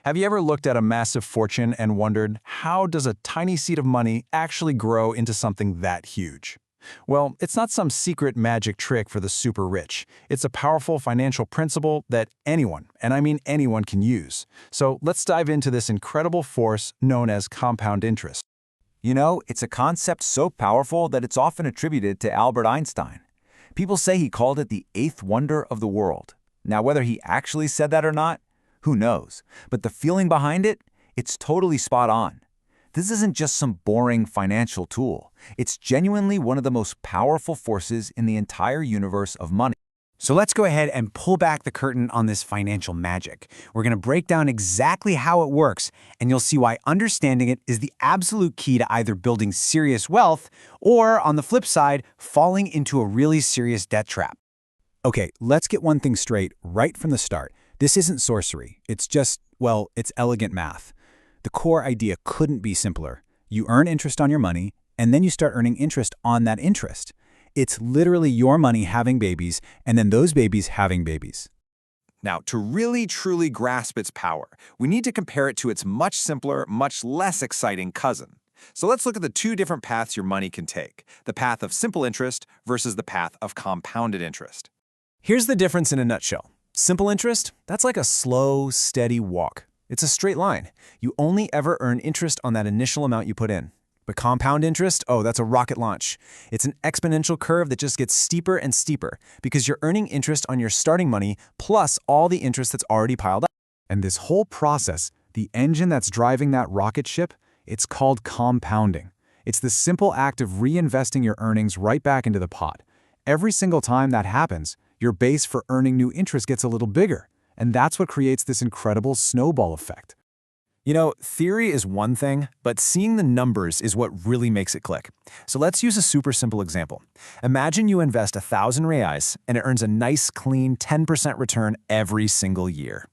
Have you ever looked at a massive fortune and wondered, how does a tiny seed of money actually grow into something that huge? Well, it's not some secret magic trick for the super rich. It's a powerful financial principle that anyone, and I mean anyone, can use. So let's dive into this incredible force known as compound interest. You know, it's a concept so powerful that it's often attributed to Albert Einstein. People say he called it the eighth wonder of the world. Now, whether he actually said that or not, who knows? But the feeling behind it, it's totally spot on. This isn't just some boring financial tool. It's genuinely one of the most powerful forces in the entire universe of money. So let's go ahead and pull back the curtain on this financial magic. We're going to break down exactly how it works, and you'll see why understanding it is the absolute key to either building serious wealth or, on the flip side, falling into a really serious debt trap. Okay, let's get one thing straight right from the start. This isn't sorcery. It's just, well, it's elegant math. The core idea couldn't be simpler. You earn interest on your money, and then you start earning interest on that interest. It's literally your money having babies, and then those babies having babies. Now, to really truly grasp its power, we need to compare it to its much simpler, much less exciting cousin. So let's look at the two different paths your money can take, the path of simple interest versus the path of compounded interest. Here's the difference in a nutshell. Simple interest, that's like a slow, steady walk. It's a straight line. You only ever earn interest on that initial amount you put in. But compound interest, oh, that's a rocket launch. It's an exponential curve that just gets steeper and steeper because you're earning interest on your starting money plus all the interest that's already piled up. And this whole process, the engine that's driving that rocket ship, it's called compounding. It's the simple act of reinvesting your earnings right back into the pot. Every single time that happens, your base for earning new interest gets a little bigger. And that's what creates this incredible snowball effect. You know, theory is one thing, but seeing the numbers is what really makes it click. So let's use a super simple example. Imagine you invest 1,000 reais and it earns a nice, clean 10% return every single year.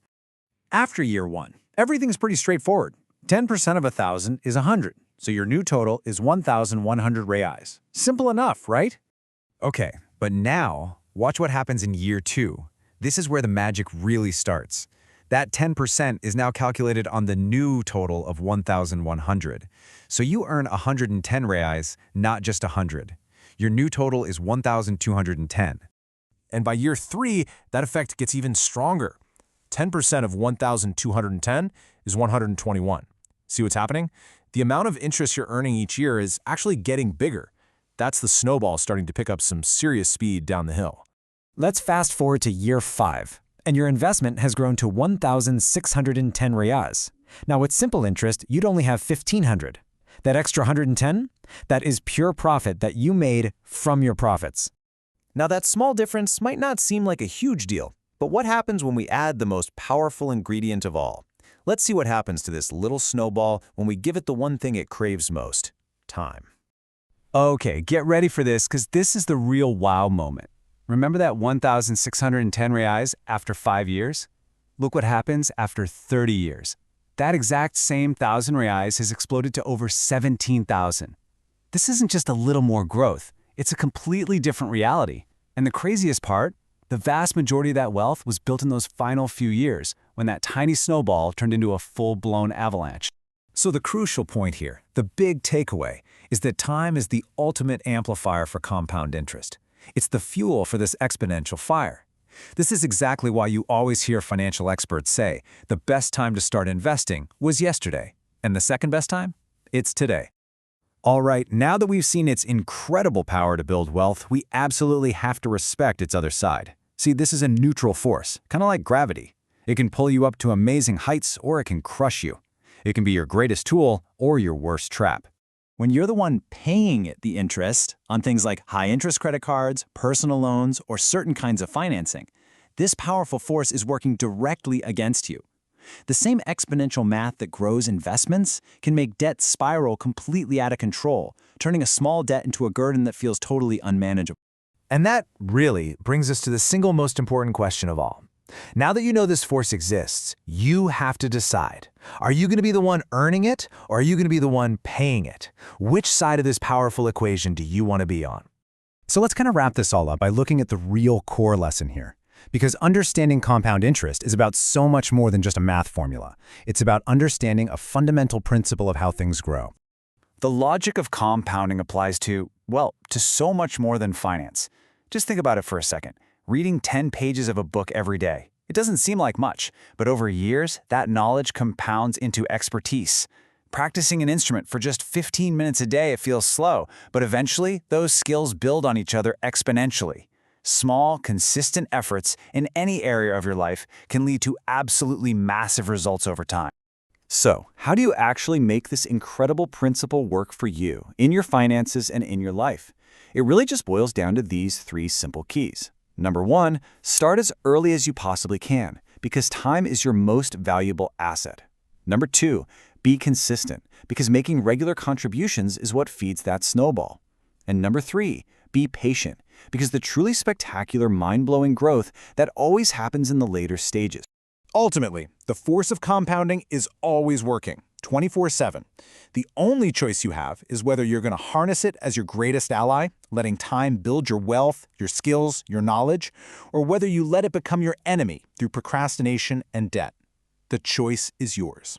After year one, everything's pretty straightforward. 10% of 1,000 is 100, so your new total is 1,100 reais. Simple enough, right? Okay, but now, watch what happens in year two. This is where the magic really starts. That 10% is now calculated on the new total of 1,100. So you earn 110 reais, not just 100. Your new total is 1,210. And by year three, that effect gets even stronger. 10% of 1,210 is 121. See what's happening? The amount of interest you're earning each year is actually getting bigger. That's the snowball starting to pick up some serious speed down the hill. Let's fast forward to year 5, and your investment has grown to 1,610 reais. Now, with simple interest, you'd only have 1,500. That extra 110? That is pure profit that you made from your profits. Now, that small difference might not seem like a huge deal, but what happens when we add the most powerful ingredient of all? Let's see what happens to this little snowball when we give it the one thing it craves most: time. Okay, get ready for this, because this is the real wow moment. Remember that 1,610 reais after 5 years? Look what happens after 30 years. That exact same 1,000 reais has exploded to over 17,000. This isn't just a little more growth. It's a completely different reality. And the craziest part, the vast majority of that wealth was built in those final few years when that tiny snowball turned into a full-blown avalanche. So the crucial point here, the big takeaway, is that time is the ultimate amplifier for compound interest. It's the fuel for this exponential fire. This is exactly why you always hear financial experts say the best time to start investing was yesterday, and the second best time? It's today. All right, now that we've seen its incredible power to build wealth, we absolutely have to respect its other side. See, this is a neutral force, kind of like gravity. It can pull you up to amazing heights, or it can crush you. It can be your greatest tool or your worst trap. When you're the one paying it the interest on things like high-interest credit cards, personal loans, or certain kinds of financing, this powerful force is working directly against you. The same exponential math that grows investments can make debt spiral completely out of control, turning a small debt into a burden that feels totally unmanageable. And that really brings us to the single most important question of all. Now that you know this force exists, you have to decide. Are you going to be the one earning it, or are you going to be the one paying it? Which side of this powerful equation do you want to be on? So let's kind of wrap this all up by looking at the real core lesson here. Because understanding compound interest is about so much more than just a math formula. It's about understanding a fundamental principle of how things grow. The logic of compounding applies to, well, to so much more than finance. Just think about it for a second. Reading 10 pages of a book every day. It doesn't seem like much, but over years, that knowledge compounds into expertise. Practicing an instrument for just 15 minutes a day, it feels slow, but eventually, those skills build on each other exponentially. Small, consistent efforts in any area of your life can lead to absolutely massive results over time. So, how do you actually make this incredible principle work for you, in your finances and in your life? It really just boils down to these 3 simple keys. Number 1, start as early as you possibly can, because time is your most valuable asset. Number 2, be consistent, because making regular contributions is what feeds that snowball. And number 3, be patient, because the truly spectacular, mind-blowing growth that always happens in the later stages. Ultimately, the force of compounding is always working, 24/7. The only choice you have is whether you're going to harness it as your greatest ally, letting time build your wealth, your skills, your knowledge, or whether you let it become your enemy through procrastination and debt. The choice is yours.